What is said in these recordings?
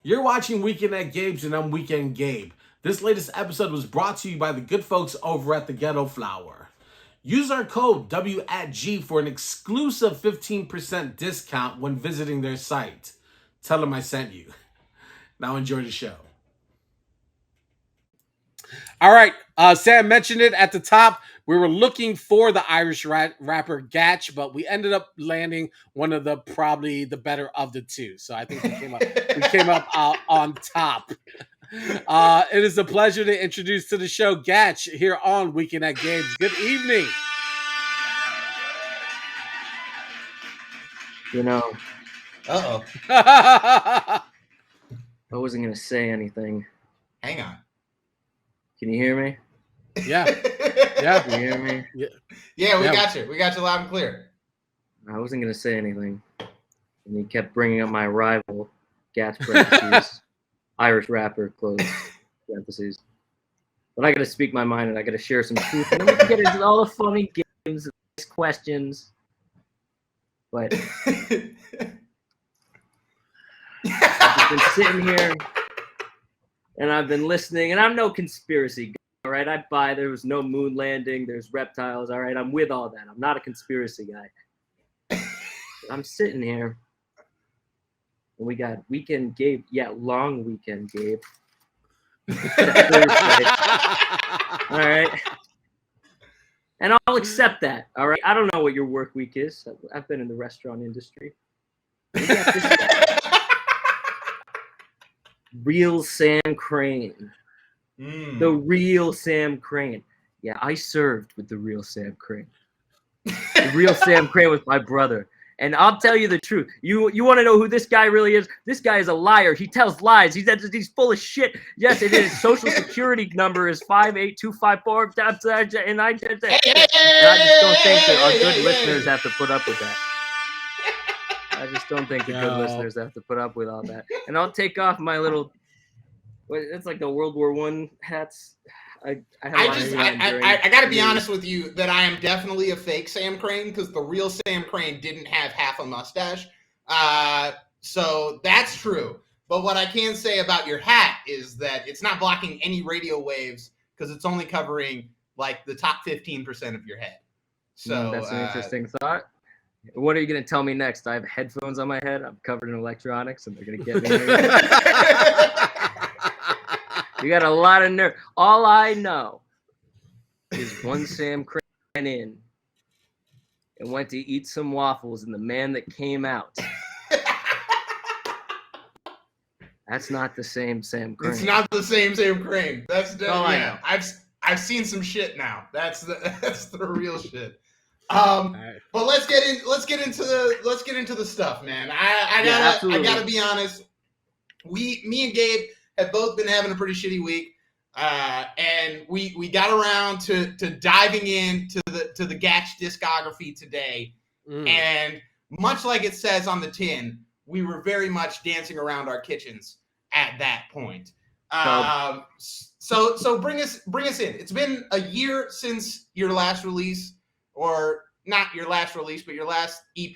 You're watching Weekend at Gabe's and I'm Weekend Gabe. This latest episode was brought to you by the good folks over at the Ghetto Flower. Use our code W@G for an exclusive 15% discount when visiting their site. Tell them I sent you. Now enjoy the show. All right, Sam mentioned it at the top. We were looking for the Irish rapper Gatch, but we ended up landing one of the probably the better of the two. So I think we came up on top. It is a pleasure to introduce to the show Gatch here on Weekend at Games. Good evening. You know, Uh-oh. I wasn't going to say anything. Hang on. Can you hear me? Yeah. Can you hear me? Yeah, we got you. We got you loud and clear. I wasn't going to say anything. And he kept bringing up my rival, Gatch parentheses, Irish rapper, close parentheses. But I got to speak my mind and I got to share some truth. And then we can get into all the funny games and questions. But I've been sitting here and I've been listening, and I'm no conspiracy guy, all right? I buy there was no moon landing, there's reptiles, all right? I'm with all that. I'm not a conspiracy guy. I'm sitting here, and we got Weekend Gabe. Yeah, long Weekend Gabe. All right? And I'll accept that, all right? I don't know what your work week is. I've been in the restaurant industry. We got this guy. Real Sam Crane. The real Sam Crane. Yeah, I served with the real Sam Crane. The real Sam Crane was my brother. And I'll tell you the truth. You want to know who this guy really is? This guy is a liar. He tells lies. He's full of shit. Yes, it is. Social security number is 58254. And I just don't think that our good listeners have to put up with that. I just don't think the good listeners have to put up with all that. And I'll take off my little, it's like the World War I hats. I got to be honest with you that I am definitely a fake Sam Crane because the real Sam Crane didn't have half a mustache. So that's true. But what I can say about your hat is that it's not blocking any radio waves because it's only covering like the top 15% of your head. So that's an interesting thought. What are you going to tell me next? I have headphones on my head. I'm covered in electronics, and they're going to get me. You got a lot of nerve. All I know is one Sam Crane in and went to eat some waffles, and the man that came out. That's not the same Sam Crane. It's not the same Sam Crane. That's all I know. I've seen some shit now. That's the real shit. But let's get into the stuff, man. I gotta be honest. Me and Gabe have both been having a pretty shitty week, and we got around to diving into the Gatch discography today, and much like it says on the tin, we were very much dancing around our kitchens at that point. So bring us in. It's been a year since your last release. Or not your last release, but your last EP,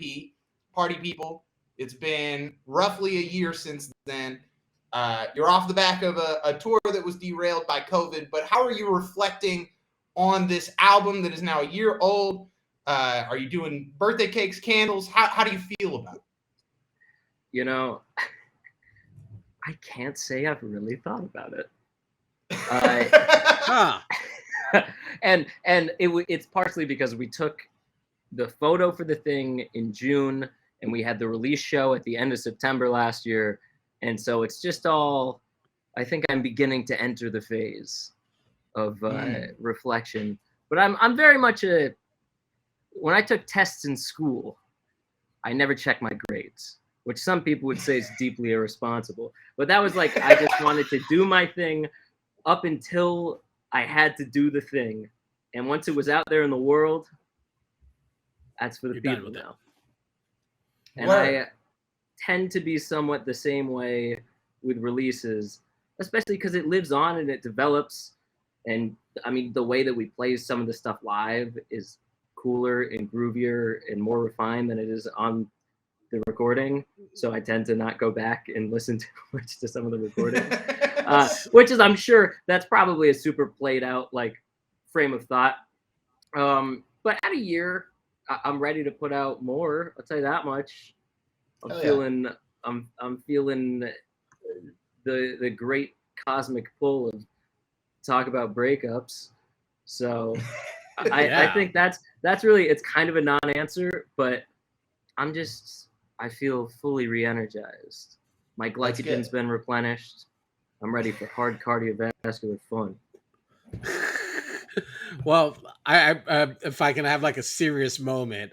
Party People. It's been roughly a year since then. You're off the back of a tour that was derailed by COVID, but how are you reflecting on this album that is now a year old? Are you doing birthday cakes, candles? How do you feel about it? You know, I can't say I've really thought about it. And it's partially because we took the photo for the thing in June and we had the release show at the end of September last year, and so it's just all, I think I'm beginning to enter the phase of reflection. But I'm very much when I took tests in school, I never checked my grades, which some people would say is deeply irresponsible, but that was like I just wanted to do my thing up until I had to do the thing, and once it was out there in the world, that's for the people now. And I tend to be somewhat the same way with releases, especially because it lives on and it develops. And I mean, the way that we play some of the stuff live is cooler and groovier and more refined than it is on the recording, so I tend to not go back and listen too much to some of the recordings. Which is, I'm sure that's probably a super played out like frame of thought. But at a year, I'm ready to put out more. I'll tell you that much. I'm feeling the great cosmic pull of talk about breakups. So I think that's really, it's kind of a non-answer, but I feel fully re-energized. My glycogen's been replenished. I'm ready for hard cardiovascular fun. Well, I if I can have like a serious moment.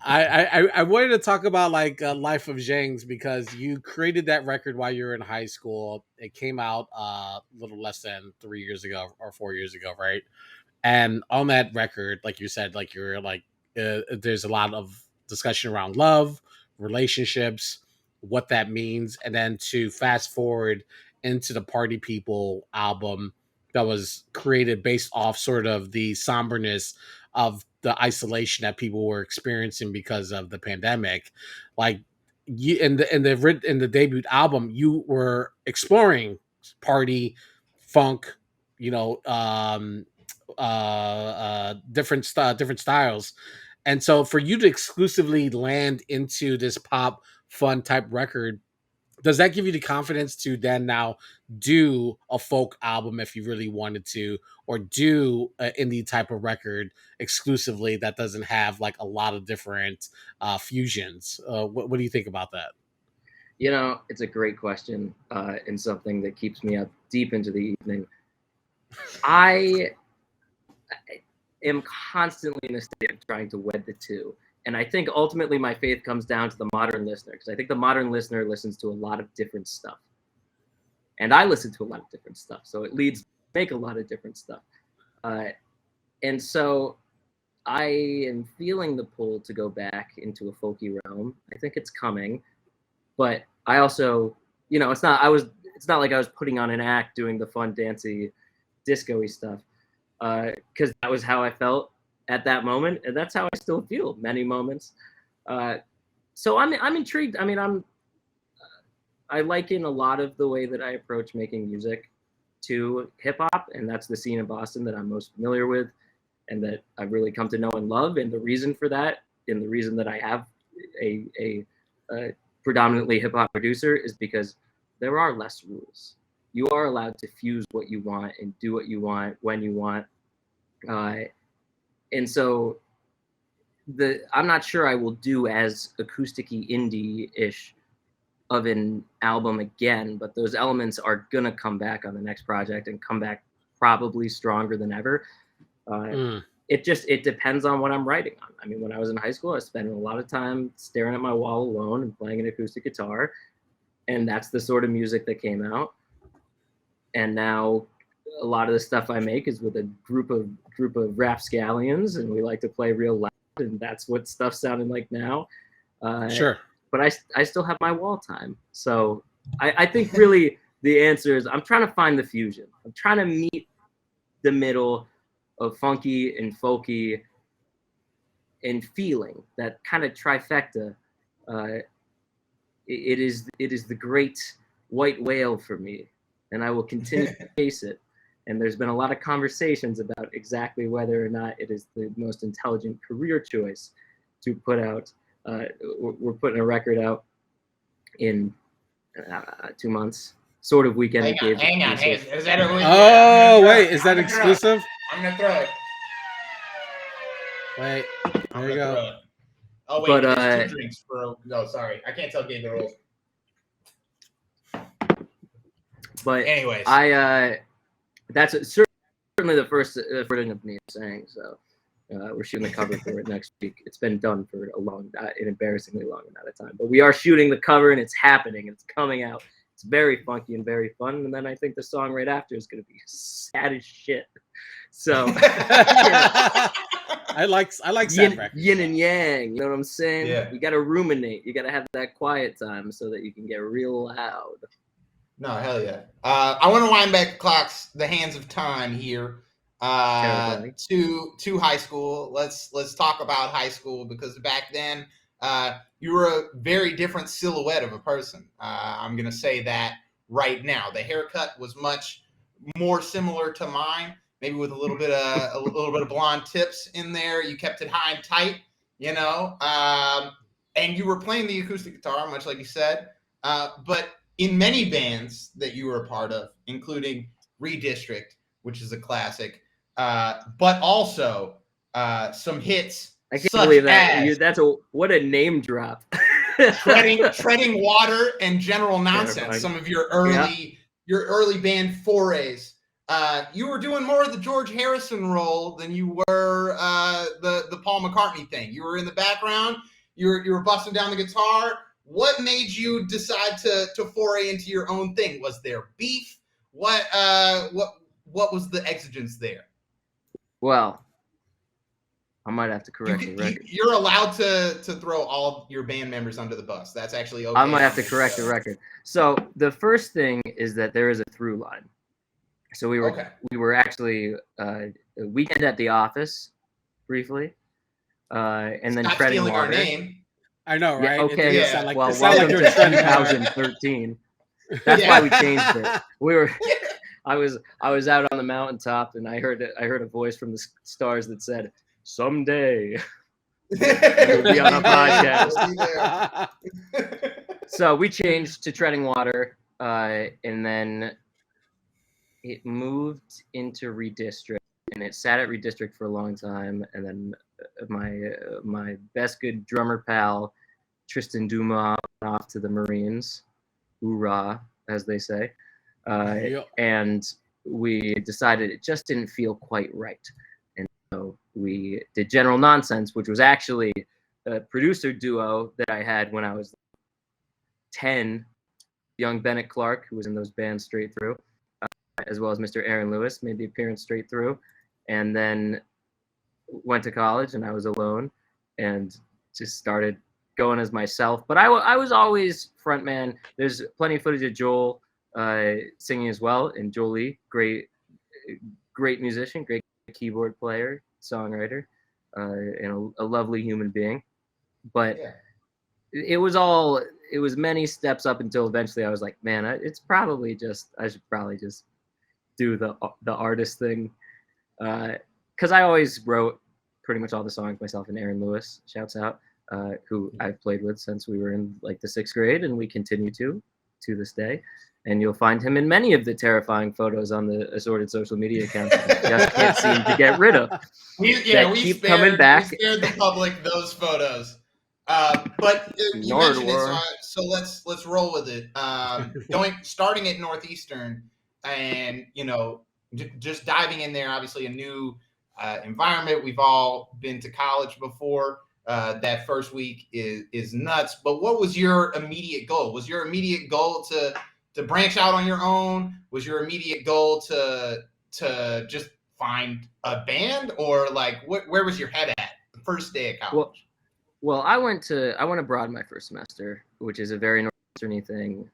I wanted to talk about like Life of Zhang's, because you created that record while you were in high school. It came out a little less than 3 years ago or 4 years ago, right? And on that record, like you said, like you're like there's a lot of discussion around love, relationships, what that means, and then to fast forward into the Party People album that was created based off sort of the somberness of the isolation that people were experiencing because of the pandemic. Like you in the debut album, you were exploring party, funk, you know, different styles, and so for you to exclusively land into this pop fun type record, does that give you the confidence to then now do a folk album if you really wanted to, or do an indie type of record exclusively that doesn't have like a lot of different fusions? What do you think about that? You know, it's a great question, and something that keeps me up deep into the evening. I am constantly in a state of trying to wed the two. And I think ultimately my faith comes down to the modern listener, because I think the modern listener listens to a lot of different stuff. And I listen to a lot of different stuff. So it leads to make a lot of different stuff. And so I am feeling the pull to go back into a folky realm. I think it's coming. But I also, you know, it's not like I was putting on an act doing the fun, dancey, disco-y stuff. Because that was how I felt at that moment, and that's how I still feel many moments. So I'm intrigued. I mean, I liken a lot of the way that I approach making music to hip hop, and that's the scene in Boston that I'm most familiar with, and that I've really come to know and love. And the reason for that, and the reason that I have a predominantly hip hop producer, is because there are less rules. You are allowed to fuse what you want and do what you want when you want. And so I'm not sure I will do as acousticy indie-ish of an album again, but those elements are gonna come back on the next project and come back probably stronger than ever. It depends on what I'm writing on. I mean, when I was in high school, I was spending a lot of time staring at my wall alone and playing an acoustic guitar, and that's the sort of music that came out. And now a lot of the stuff I make is with a group of rapscallions, and we like to play real loud, and that's what stuff's sounding like now. Sure. But I still have my wall time. So I think really the answer is I'm trying to find the fusion. I'm trying to meet the middle of funky and folky and feeling, that kind of trifecta. It is the great white whale for me, and I will continue to chase it. And there's been a lot of conversations about exactly whether or not it is the most intelligent career choice to put out. We're putting a record out in 2 months, sort of weekend. Hang on. Is that wait, is that exclusive? I'm gonna throw it. Wait, there you go. Oh wait, there's 2 drinks for. No, sorry, I can't tell Gabe the rules. But anyways, that's certainly the first version of me saying so. We're shooting the cover for it next week. It's been done for an embarrassingly long amount of time, but we are shooting the cover, and it's happening. It's coming out. It's very funky and very fun. And then I think the song right after is going to be sad as shit. So I like sad records. Yin and yang. You know what I'm saying? Yeah. You got to ruminate. You got to have that quiet time so that you can get real loud. No, hell yeah. I want to wind back the hands of time here. to high school. Let's talk about high school, because back then you were a very different silhouette of a person. I'm gonna say that right now. The haircut was much more similar to mine, maybe with a little bit of blonde tips in there. You kept it high and tight, you know, and you were playing the acoustic guitar, much like you said. But in many bands that you were a part of, including Redistrict, which is a classic, but also some hits. I can't believe that. What a name drop. treading Water and General Nonsense. Terrifying. Some of your early band forays. You were doing more of the George Harrison role than you were the Paul McCartney thing. You were in the background. You were busting down the guitar. What made you decide to foray into your own thing? Was there beef? What was the exigence there? Well, I might have to correct the record. You're allowed to throw all your band members under the bus. That's actually okay. I might have to correct the record. So the first thing is that there is a through line. So we were actually a weekend at the office briefly, and then Stop Treading stealing Water. Our name. I know, right? Yeah, okay. It sound like, well, welcome to 2013. That's why we changed it. We were. I was out on the mountaintop, and I heard a voice from the stars that said, "Someday we'll be on a podcast." So we changed to Treading Water, and then it moved into Redistrict, and it sat at Redistrict for a long time. And then my best good drummer pal, Tristan Dumas, went off to the Marines. Hoorah, as they say. And we decided it just didn't feel quite right. And so we did General Nonsense, which was actually a producer duo that I had when I was 10. Young Bennett Clark, who was in those bands straight through, as well as Mr. Aaron Lewis, made the appearance straight through. And then went to college, and I was alone and just started going as myself. But I was always frontman. There's plenty of footage of Joel singing as well, and Joel Lee, great musician, great keyboard player, songwriter, and a lovely human being. But it was many steps up until eventually I was like, man, I should probably just do the artist thing, because I always wrote pretty much all the songs myself. And Aaron Lewis, shouts out, who I've played with since we were in like the 6th grade, and we continue to this day. And you'll find him in many of the terrifying photos on the assorted social media accounts that just can't seem to get rid of. We keep coming back. We spared the public those photos. But you mentioned it, so let's roll with it. Starting at Northeastern, and just diving in there. Obviously, a new environment. We've all been to college before. That first week is nuts. But what was your immediate goal? Was your immediate goal to branch out on your own? Was your immediate goal to just find a band, or like where was your head at the first day of college? Well, I went abroad my first semester, which is a very northerny thing,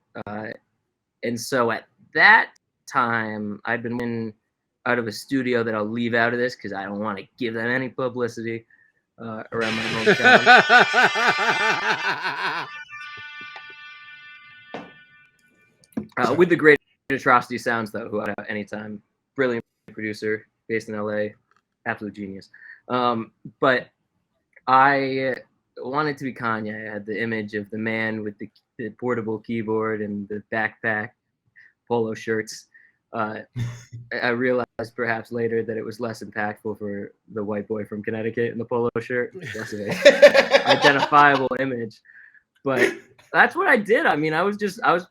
and so at that time I'd been out of a studio that I'll leave out of this because I don't want to give them any publicity around my hometown. With the great Atrocity Sounds, though, who at any time, brilliant producer, based in LA, absolute genius. But I wanted to be Kanye. I had the image of the man with the portable keyboard and the backpack, polo shirts. I realized perhaps later that it was less impactful for the white boy from Connecticut in the polo shirt. Less of an identifiable image. But that's what I did. I mean, I was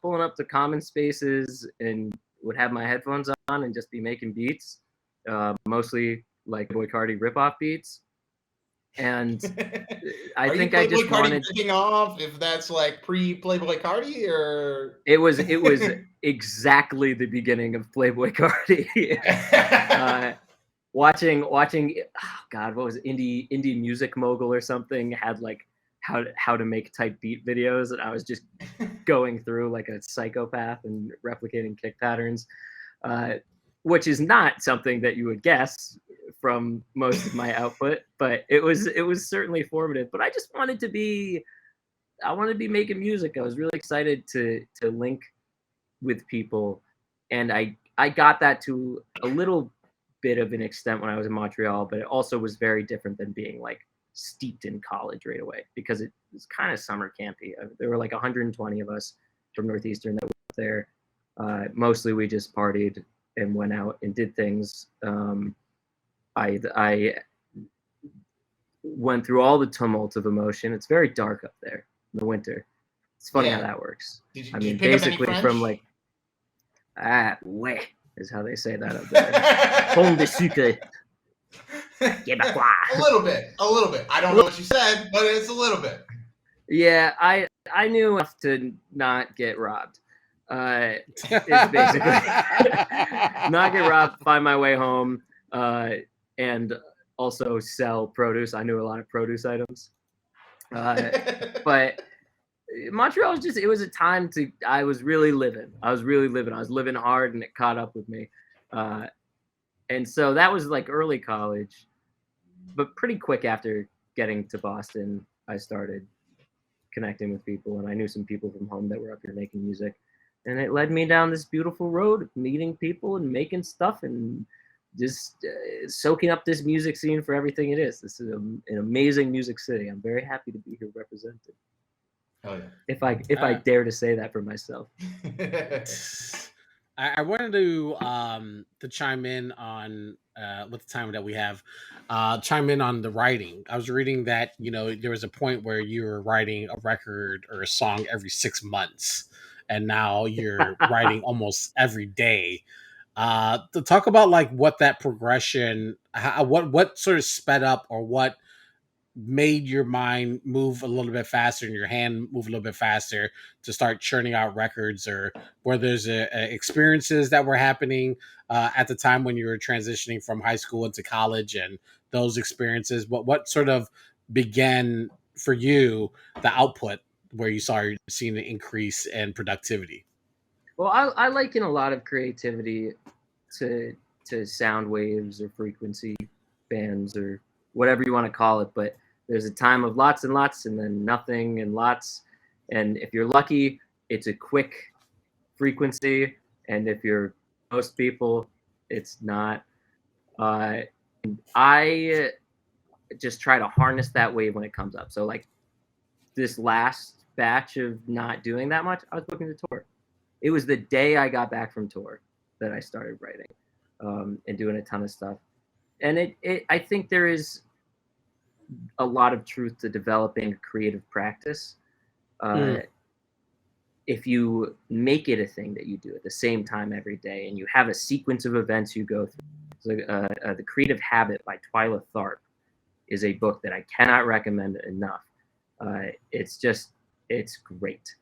pulling up to common spaces and would have my headphones on and just be making beats, mostly like Boy Cardi ripoff beats. And I think I just wanted ripping off, if that's like pre-Playboy Cardi, or it was exactly the beginning of Playboy Cardi. Watching oh God, what was it? Indie Music Mogul or something had like how to make type beat videos, and I was just going through like a psychopath and replicating kick patterns. which is not something that you would guess from most of my output, but it was certainly formative. But I just wanted to be making music. I was really excited to link with people, and I got that to a little bit of an extent when I was in Montreal, but it also was very different than being like steeped in college right away, because it was kind of summer campy. There were like 120 of us from Northeastern that were there. Mostly we just partied and went out and did things. I went through all the tumult of emotion. It's very dark up there in the winter. It's funny how that works. Did I you mean, pick up any basically French? from like ouais is how they say that up there. Pomme de sucre. Québécois. A little bit. I don't know what you said, but it's a little bit. Yeah, I knew enough to not get robbed. It's basically not get robbed, find my way home, and also sell produce. I knew a lot of produce items. But Montreal was just, it was a time I was really living. I was living hard, and it caught up with me. And so that was like early college, but pretty quick after getting to Boston, I started connecting with people, and I knew some people from home that were up here making music, and it led me down this beautiful road of meeting people and making stuff and just soaking up this music scene for everything it is. This is an amazing music city. I'm very happy to be here represented. Oh, yeah. If I dare to say that for myself. I wanted to chime in on with the time that we have, chime in on the writing. I was reading that there was a point where you were writing a record or a song every 6 months, and now you're writing almost every day. To talk about like what that progression, what sort of sped up, or what made your mind move a little bit faster and your hand move a little bit faster to start churning out records, or where there's experiences that were happening at the time when you were transitioning from high school into college, and those experiences, what sort of began for you the output where you seeing the increase in productivity? Well, I liken a lot of creativity to sound waves or frequency bands or whatever you want to call it, but there's a time of lots and lots, and then nothing and lots. And if you're lucky, it's a quick frequency. And if you're most people, it's not. I just try to harness that wave when it comes up. So like this last batch of not doing that much, I was booking the tour. It was the day I got back from tour that I started writing and doing a ton of stuff. And I think there is a lot of truth to developing a creative practice. If you make it a thing that you do at the same time every day, and you have a sequence of events you go through. So, The Creative Habit by Twyla Tharp is a book that I cannot recommend enough. It's great.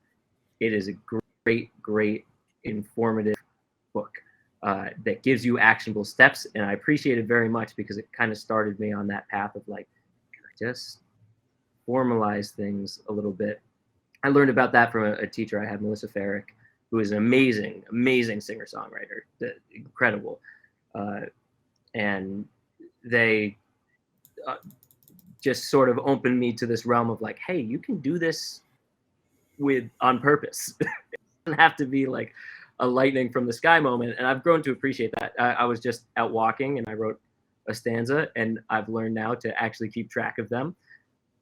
It is a great informative book that gives you actionable steps, and I appreciate it very much because it kind of started me on that path of like, just formalize things a little bit. I learned about that from a teacher I had, Melissa Farrick, who is an amazing singer-songwriter, incredible. And they just sort of opened me to this realm of like, hey, you can do this on purpose. It doesn't have to be like a lightning from the sky moment. And I've grown to appreciate that. I was just out walking and I wrote a stanza, and I've learned now to actually keep track of them.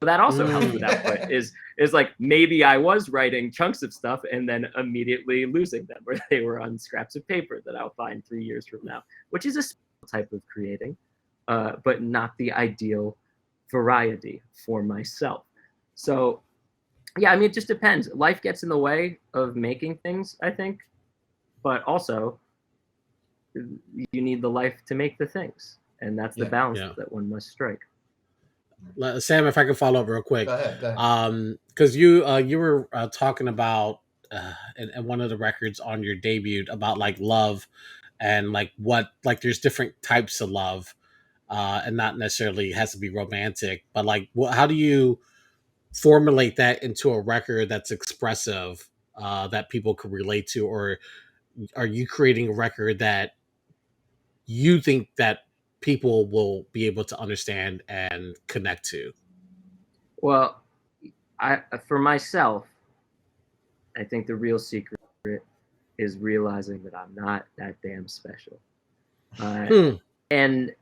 But that also helps with output. Is like maybe I was writing chunks of stuff and then immediately losing them, where they were on scraps of paper that I'll find 3 years from now, which is a special type of creating, but not the ideal variety for myself. So yeah, I mean, it just depends. Life gets in the way of making things, I think, but also you need the life to make the things. And that's the balance that one must strike. Sam, if I could follow up real quick, go ahead. Because you were talking about in one of the records on your debut about like love, and like there's different types of love, and not necessarily has to be romantic, but like how do you formulate that into a record that's expressive, that people could relate to, or are you creating a record that you think that people will be able to understand and connect to? Well, for myself, I think the real secret is realizing that I'm not that damn special. And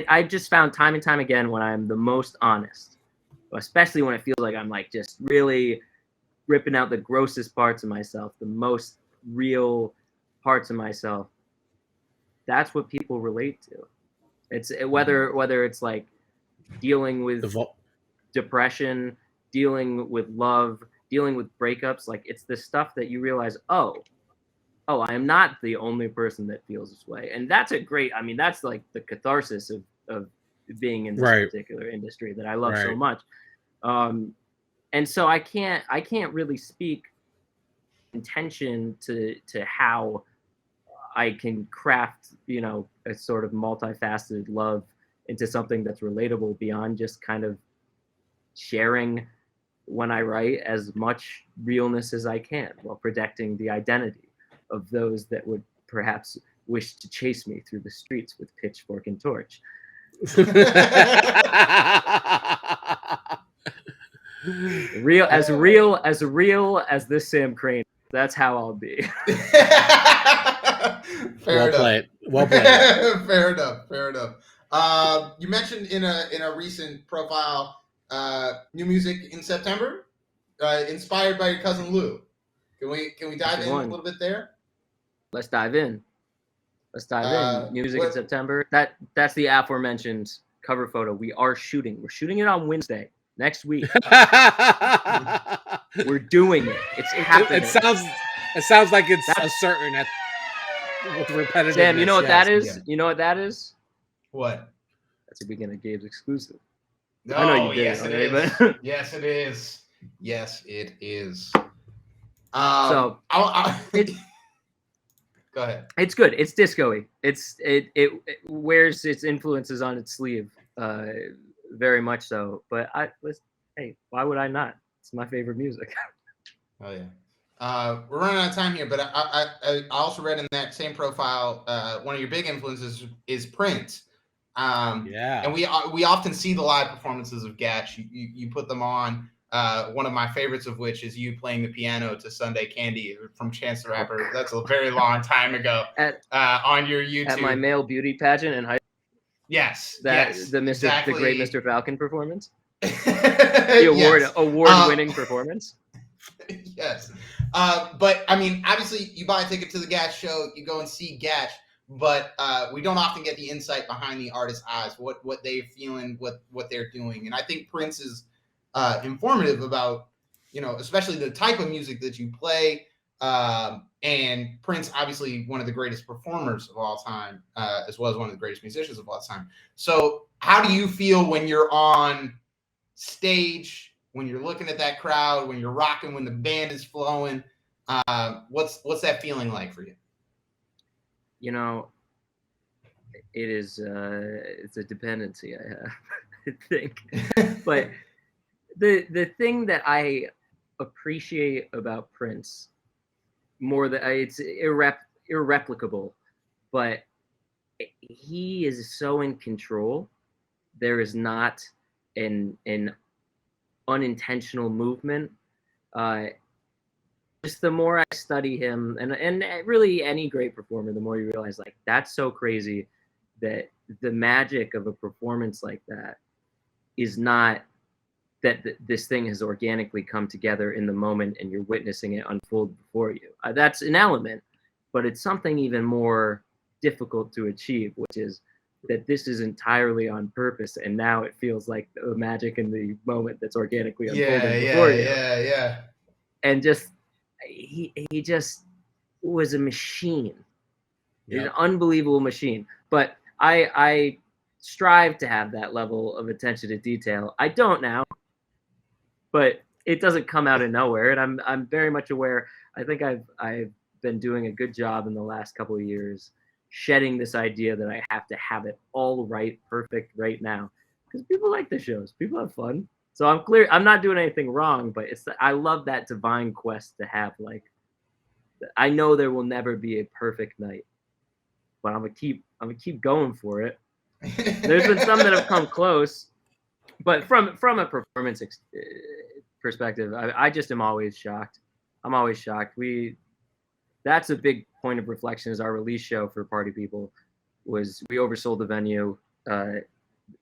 I just found time and time again when I'm the most honest, especially when it feels like I'm like just really ripping out the grossest parts of myself, the most real parts of myself. That's what people relate to. It's whether it's like dealing with depression, dealing with love, dealing with breakups. Like it's the stuff that you realize, oh, I am not the only person that feels this way. And that's that's like the catharsis of being in this particular industry that I love so much. And so I can't really speak intention to how I can craft, a sort of multifaceted love into something that's relatable beyond just kind of sharing when I write as much realness as I can while protecting the identity of those that would perhaps wish to chase me through the streets with pitchfork and torch. real as this Sam Crane. That's how I'll be. Well played. Fair enough. You mentioned in a recent profile new music in September, inspired by your cousin Lou. Can we dive in a little bit there? Let's dive in. Music in September. That's the aforementioned cover photo. We're shooting it on Wednesday next week. We're doing it. It's happening. It sounds like it's a certain with repetitive. Sam, you know what that is? Yeah. You know what that is? What? That's the beginning of Gabe's exclusive. No, I know you did. Yes, it is. But... Yes, it is. Yes, it is. So go ahead. It's good. It's disco-y. It wears its influences on its sleeve, very much so. But hey, why would I not? It's my favorite music. Oh yeah. We're running out of time here, but I also read in that same profile one of your big influences is Prince. Yeah. And we often see the live performances of Gatch. You put them on. One of my favorites of which is you playing the piano to Sunday Candy from Chance the Rapper. That's a very long time ago. On your YouTube. At my male beauty pageant in high school. Yes. The great Mr. Falcon performance. The award-winning performance. Yes. But I mean, obviously you buy a ticket to the Gatch show, you go and see Gatch, but we don't often get the insight behind the artist's eyes, what they're feeling, what they're doing. And I think Prince is informative about, especially the type of music that you play. And Prince, obviously one of the greatest performers of all time, as well as one of the greatest musicians of all time. So how do you feel when you're on stage, when you're looking at that crowd, when you're rocking, when the band is flowing? What's that feeling like for you? It is it's a dependency I have, I think. But the thing that I appreciate about Prince more than it's irreplicable, but he is so in control. There is not an unintentional movement. Just the more I study him, and really any great performer, the more you realize like that's so crazy that the magic of a performance like that is not that this thing has organically come together in the moment and you're witnessing it unfold before you. That's an element, but it's something even more difficult to achieve, which is that this is entirely on purpose, and now it feels like the magic in the moment that's organically unfolding before you. Yeah. And just he just was a machine. He's an unbelievable machine. But I strive to have that level of attention to detail. I don't now, but it doesn't come out of nowhere, and I'm very much aware. I think I've been doing a good job in the last couple of years shedding this idea that I have to have it all right, perfect right now, because people like the shows, people have fun. So I'm clear I'm not doing anything wrong, but I love that divine quest to have, like, I know there will never be a perfect night, but I'm gonna keep going for it. There's been some that have come close, but from a performance perspective, I just am always shocked. I'm always shocked. That's a big point of reflection. Is our release show for Party People was we oversold the venue.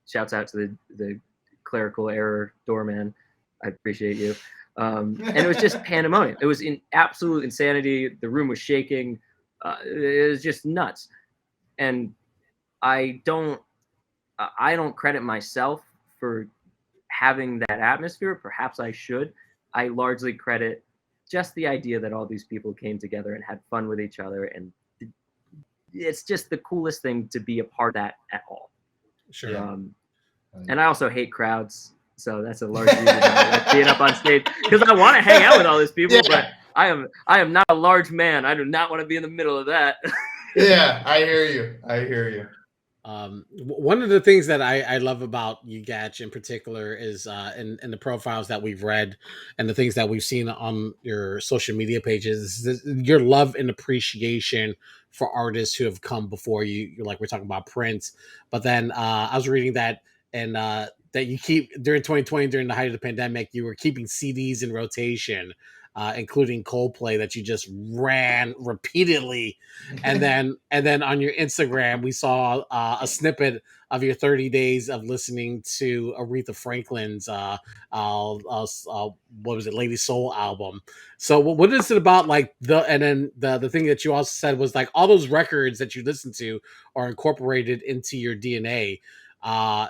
Shouts out to the clerical error doorman. I appreciate you. And it was just pandemonium. It was in absolute insanity. The room was shaking. It was just nuts. And I don't credit myself for having that atmosphere. Perhaps I should. I largely credit just the idea that all these people came together and had fun with each other. And it's just the coolest thing to be a part of that at all. Sure. And I also hate crowds. So that's a large reason I like being up on stage, because I want to hang out with all these people, but I am not a large man. I do not want to be in the middle of that. Yeah, I hear you. One of the things that I love about you, Gatch, in particular, is in the profiles that we've read and the things that we've seen on your social media pages, is your love and appreciation for artists who have come before you. You're like, we're talking about Prince, but then I was reading that and that you keep during 2020, during the height of the pandemic, you were keeping CDs in rotation, including Coldplay, that you just ran repeatedly. And then on your Instagram, we saw a snippet of your 30 days of listening to Aretha Franklin's what was it, Lady Soul album. So what is it about, like, the thing that you also said was like all those records that you listen to are incorporated into your DNA,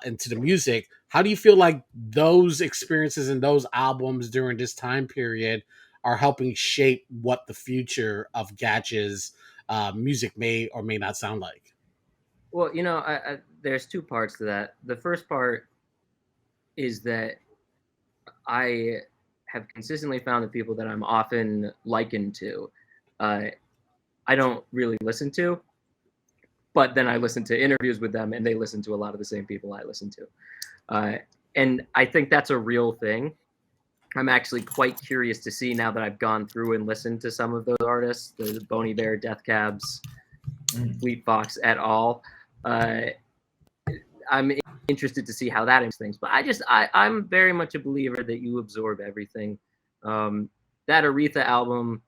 into the music. How do you feel like those experiences and those albums during this time period are helping shape what the future of Gatch's music may or may not sound like? Well, there's two parts to that. The first part is that I have consistently found the people that I'm often likened to, I don't really listen to, but then I listen to interviews with them and they listen to a lot of the same people I listen to. And I think that's a real thing. I'm actually quite curious to see, now that I've gone through and listened to some of those artists, the Bon Iver, Death Cabs, Fleet Fox et al. I'm interested to see how that impacts things. But I'm very much a believer that you absorb everything. That Aretha album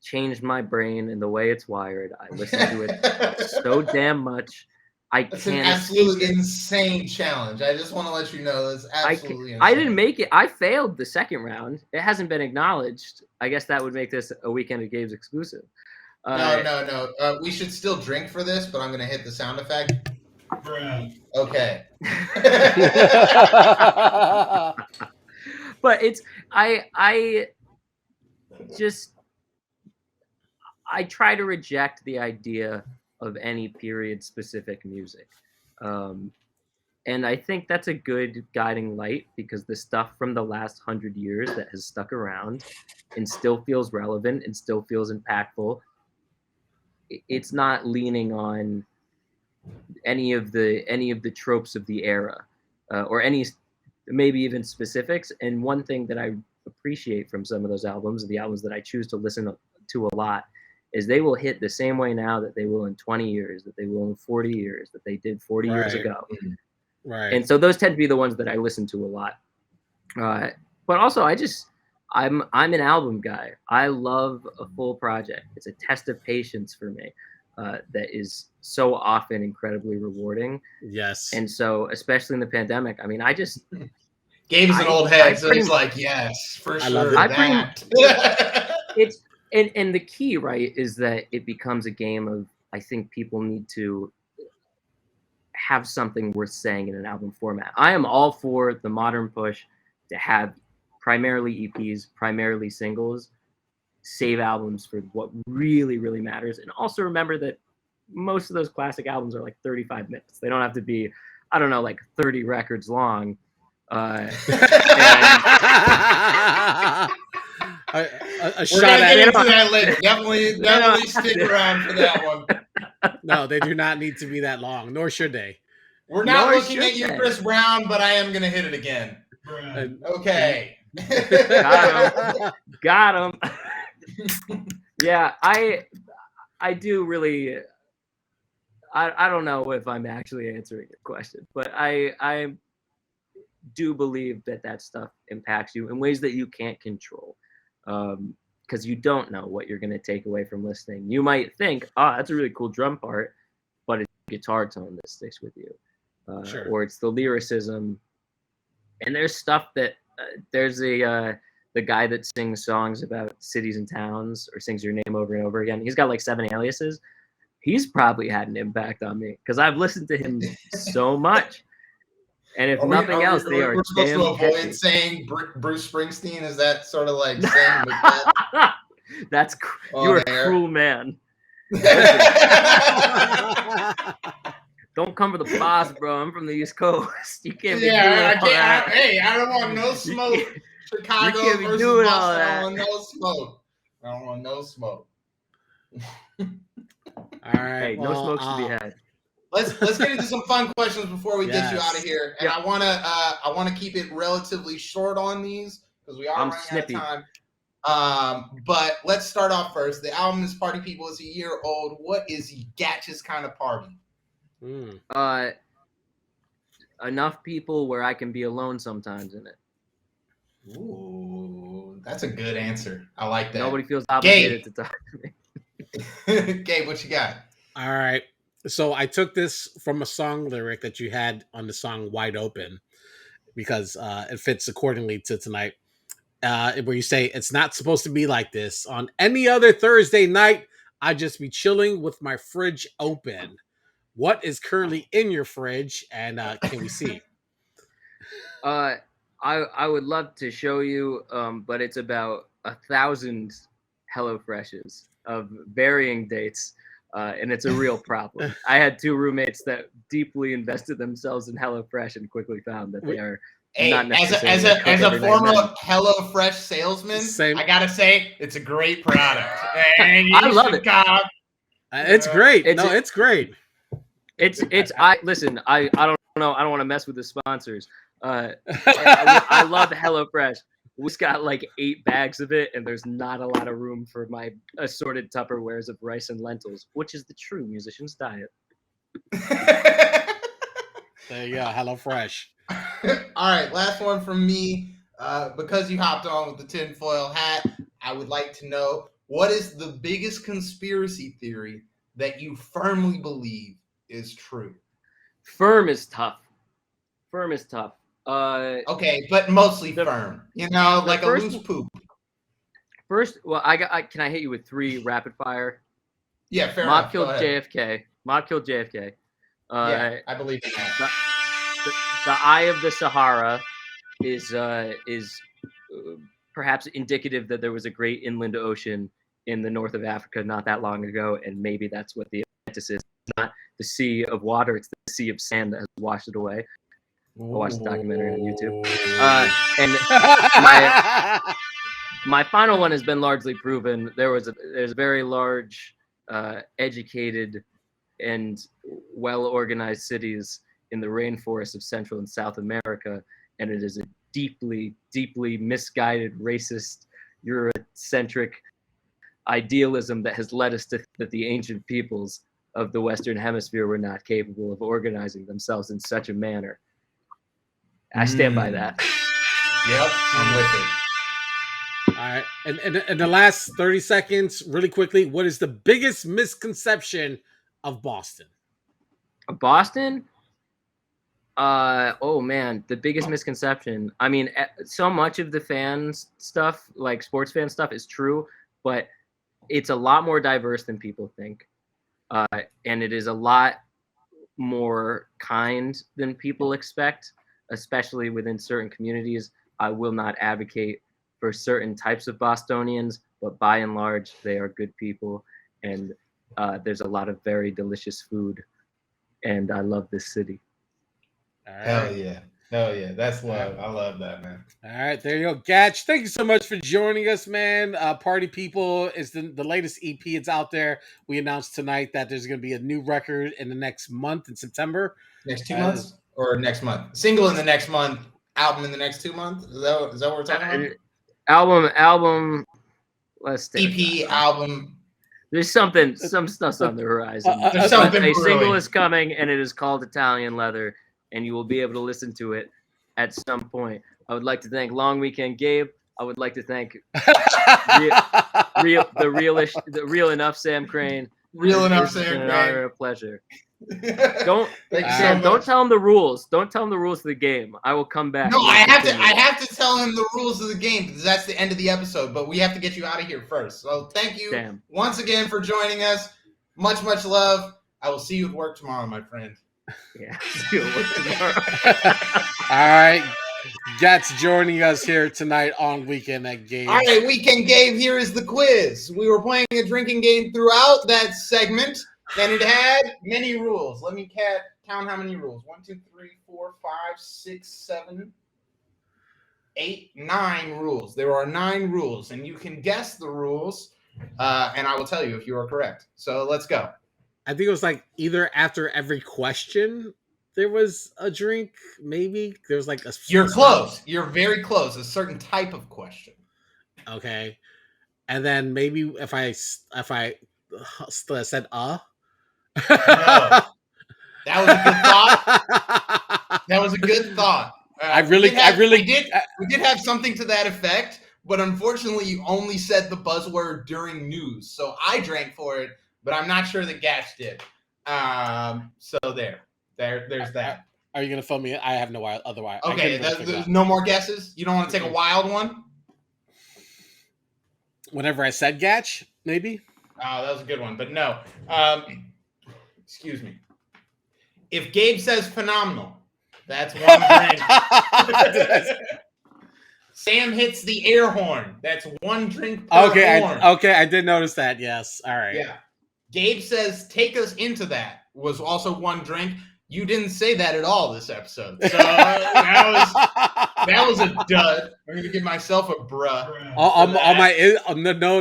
changed my brain and the way it's wired. I listened to it so damn much. That's an absolute insane challenge. I just want to let you know that's absolutely insane. I didn't make it. I failed the second round. It hasn't been acknowledged. I guess that would make this a Weekend of Gabe's exclusive. No. We should still drink for this, but I'm going to hit the sound effect. Okay. But it's I try to reject the idea of any period specific music. And I think that's a good guiding light, because the stuff from the last 100 years that has stuck around and still feels relevant and still feels impactful, it's not leaning on any of the tropes of the era, or any maybe even specifics. And one thing that I appreciate from some of those albums, the albums that I choose to listen to a lot, is they will hit the same way now that they will in 20 years, that they will in 40 years, that they did 40 years ago. Right. And so those tend to be the ones that I listen to a lot. But also I'm an album guy. I love a full project. It's a test of patience for me, that is so often incredibly rewarding. Yes. And so, especially in the pandemic, I mean, Gabe's an old head, so he's like, yes, for sure. And the key, right, is that it becomes a game of, I think people need to have something worth saying in an album format. I am all for the modern push to have primarily EPs, primarily singles, save albums for what really, really matters. And also remember that most of those classic albums are like 35 minutes. They don't have to be, I don't know, like 30 records long. We're gonna get into that later. Definitely stick around for that one. No, they do not need to be that long, nor should they. We're not looking at you, Chris Brown, but I am gonna hit it again. Okay. Got him. Yeah, I do really. I don't know if I'm actually answering your question, but I do believe that stuff impacts you in ways that you can't control. Because you don't know what you're going to take away from listening. You might think, oh, that's a really cool drum part, but it's a guitar tone that sticks with you. Sure. Or it's the lyricism. And there's stuff that, there's the guy that sings songs about cities and towns or sings your name over and over again. He's got like 7 aliases. He's probably had an impact on me because I've listened to him so much. And if nothing else, they are supposed to avoid catchy. saying Bruce Springsteen. Is that sort of like saying that? That's you're a cruel man. Don't come for the boss, bro. I'm from the East Coast. You can't be doing all that. Hey, I don't want no smoke. Chicago you can't be versus doing Boston. all that. I don't want no smoke. I don't want no smoke. All right. Hey, no smoke should be had. Let's get into some fun questions before we get you out of here. And Yeah. I wanna keep it relatively short on these because we are running snippy. out of time. But let's start off first. The album is Party People is a year old. What is Gatch's kind of party? Enough people where I can be alone sometimes in it. Ooh, that's a good answer. I like that. Nobody feels obligated to talk to me. Gabe, what you got? All right. So I took this from a song lyric that you had on the song Wide Open because it fits accordingly to tonight. Where you say, it's not supposed to be like this. On any other Thursday night, I'd just be chilling with my fridge open. What is currently in your fridge? And can we see? I would love to show you, but it's about 1,000 HelloFreshes of varying dates. And it's a real problem. I had 2 roommates that deeply invested themselves in HelloFresh and quickly found that they are not necessarily as a former HelloFresh salesman, I gotta say it's a great product. And I love it. It's great. It's great. I listen. I don't know. I don't want to mess with the sponsors. I love HelloFresh. We just got like 8 bags of it, and there's not a lot of room for my assorted Tupperwares of rice and lentils, which is the true musician's diet. There you go, HelloFresh. All right, last one from me. Because you hopped on with the tinfoil hat, I would like to know, what is the biggest conspiracy theory that you firmly believe is true? Firm is tough. Okay, but mostly firm. You know, like a loose poop. First, well, can I hit you with 3 rapid fire? Yeah, fair Mob enough. killed JFK. Mob killed JFK. Yeah, I believe in that. The Eye of the Sahara is perhaps indicative that there was a great inland ocean in the north of Africa not that long ago, and maybe that's what the Atlantis is. It's not the sea of water; it's the sea of sand that has washed it away. I watched the documentary on YouTube. And my final one has been largely proven. There's a very large, educated, and well-organized cities in the rainforests of Central and South America, and it is a deeply, deeply misguided, racist, Eurocentric idealism that has led us to think that the ancient peoples of the Western Hemisphere were not capable of organizing themselves in such a manner. I stand by that. Yep, I'm with it. All right. And the last 30 seconds, really quickly, what is the biggest misconception of Boston? Boston? Oh man, the biggest misconception. I mean, so much of the fans stuff, like sports fan stuff, is true, but it's a lot more diverse than people think. And it is a lot more kind than people expect, especially within certain communities. I will not advocate for certain types of Bostonians, but by and large, they are good people. And there's a lot of very delicious food. And I love this city. All right. Hell yeah. That's love. I love that, man. All right, there you go. Gatch, thank you so much for joining us, man. Party People is the latest EP. It's out there. We announced tonight that there's going to be a new record in the next month in September. Next 2 months? Or next month? Single in the next month, album in the next 2 months? Is that what we're talking about? Album. Let's EP, album. There's some stuff's on the horizon. There's something a brewing. single is coming, and it is called Italian Leather, and you will be able to listen to it at some point. I would like to thank Long Weekend Gabe. I would like to thank the real enough Sam Crane. Real enough It's been Sam an Crane. honor and a pleasure. Don't Thank you so Sam, don't much. tell him the rules. Don't tell him the rules of the game. I will come back. No, We'll I have continue. to tell him the rules of the game because that's the end of the episode. But we have to get you out of here first. So thank you once again for joining us. Much love. I will see you at work tomorrow, my friend. Yeah, see you at work tomorrow. All right. Gatch joining us here tonight on Weekend at Gabe. All right, Weekend Gabe, here is the quiz. We were playing a drinking game throughout that segment, and it had many rules. Let me count how many rules. 1, 2, 3, 4, 5, 6, 7, 8, 9 rules. There are 9 rules, and you can guess the rules, and I will tell you if you are correct. So let's go. I think it was like either after every question there was a drink, maybe. There was like a... You're close. You're very close. A certain type of question. Okay. And then maybe if I said No. That was a good thought. That was a good thought. We did have something to that effect, but unfortunately, you only said the buzzword during news. So I drank for it, but I'm not sure that Gatch did. So there's that. Are you gonna fill me in? I have no other wire. Okay, there's no more guesses. You don't want to take a wild one? Whenever I said Gatch, maybe. Oh, that was a good one, but no. Excuse me. If Gabe says phenomenal, that's one drink. Sam hits the air horn. That's one drink per horn. I did notice that. Yes. All right. Yeah. Gabe says take us into that was also one drink. You didn't say that at all this episode. So that was a dud. I'm going to give myself a bruh.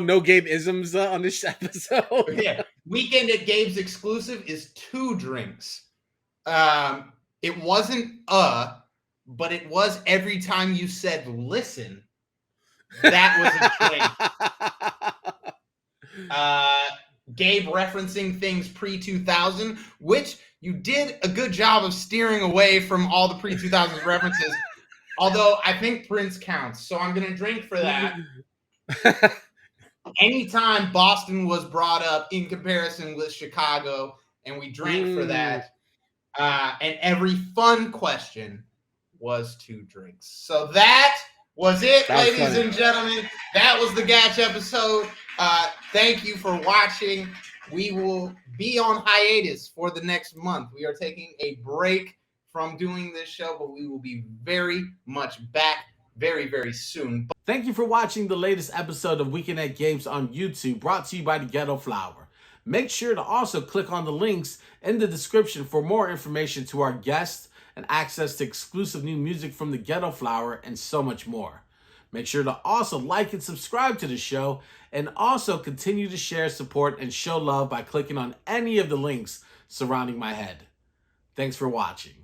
No Gabe isms on this episode. Yeah. Weekend at Gabe's exclusive is 2 drinks. It wasn't but it was every time you said listen. That was a drink. Gabe referencing things pre-2000, which you did a good job of steering away from all the pre-2000s references. Although I think Prince counts, so I'm going to drink for that. Anytime Boston was brought up in comparison with Chicago, and we drank for that. And every fun question was 2 drinks. So that was it, ladies and gentlemen. That was the Gatch episode. Thank you for watching. We will be on hiatus for the next month. We are taking a break from doing this show, but we will be very much back very, very soon. Thank you for watching the latest episode of Weekend at Games on YouTube, brought to you by the Ghetto Flower. Make sure to also click on the links in the description for more information to our guests and access to exclusive new music from the Ghetto Flower and so much more. Make sure to also like and subscribe to the show, and also continue to share, support, and show love by clicking on any of the links surrounding my head. Thanks for watching.